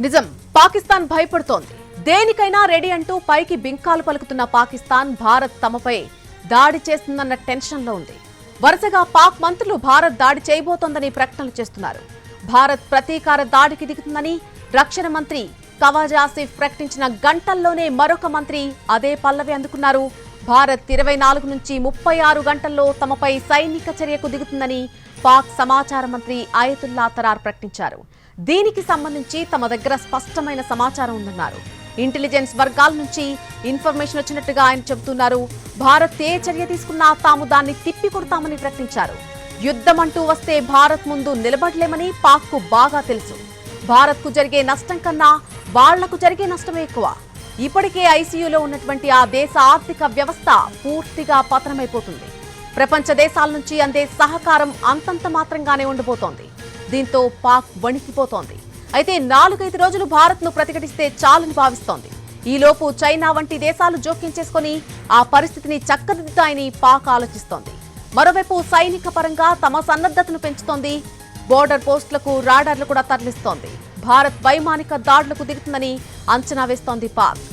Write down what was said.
నిజం, పాకిస్తాన్ భయపడుతోంది. దేనికైనా రెడీ అంటూ పైకి బింకాలు పలుకుతున్న పాకిస్తాన్ భారత్ తమపై దాడి చేస్తుందన్న టెన్షన్లో ఉంది. వరుసగా పాక్ మంత్రులు భారత్ దాడి చేయబోతోందని ప్రకటనలు చేస్తున్నారు. భారత్ ప్రతీకార దాడికి దిగుతుందని రక్షణ మంత్రి ఖవాజా ఆసిఫ్ ప్రకటించిన గంటల్లోనే మరొక మంత్రి అదే పల్లవి అందుకున్నారు. భారత్ 24 నుంచి 36 గంటల్లో తమపై సైనిక చర్యకు దిగుతుందని పాక్ సమాచార మంత్రి ఆయతుల్లా తరార్ ప్రకటించారు. దీనికి సంబంధించి తమ దగ్గర స్పష్టమైన సమాచారం ఉందన్నారు. ఇంటెలిజెన్స్ వర్గాల నుంచి ఇన్ఫర్మేషన్ వచ్చినట్టుగా ఆయన చెబుతున్నారు. భారత్ ఏ చర్య తీసుకున్నా తాము దాన్ని తిప్పి కొడతామని ప్రకటించారు. యుద్ధం అంటూ వస్తే భారత్ ముందు నిలబడలేమని పాక్ కు బాగా తెలుసు. భారత్ కు జరిగే నష్టం కన్నా వాళ్లకు జరిగే నష్టమే ఎక్కువ. ఇప్పటికే ఐసీయూలో ఉన్నటువంటి ఆ దేశ ఆర్థిక వ్యవస్థ పూర్తిగా పతనమైపోతుంది. ప్రపంచ దేశాల నుంచి అందే సహకారం అంతంత మాత్రంగానే ఉండబోతోంది. దీంతో పాక్ వణికిపోతోంది. అయితే 4-5 రోజులు భారత్ ను ప్రతిఘటిస్తే చాలని భావిస్తోంది. ఈలోపు చైనా వంటి దేశాలు జోక్యం చేసుకుని ఆ పరిస్థితిని చక్కదిద్దుతాయని పాక్ ఆలోచిస్తోంది. మరోవైపు సైనిక పరంగా తమ సన్నద్ధతను పెంచుతోంది. బోర్డర్ పోస్టులకు రాడార్లు కూడా తరలిస్తోంది. భారత్ వైమానిక దాడులకు దిగుతుందని అంచనా వేస్తోంది పాక్.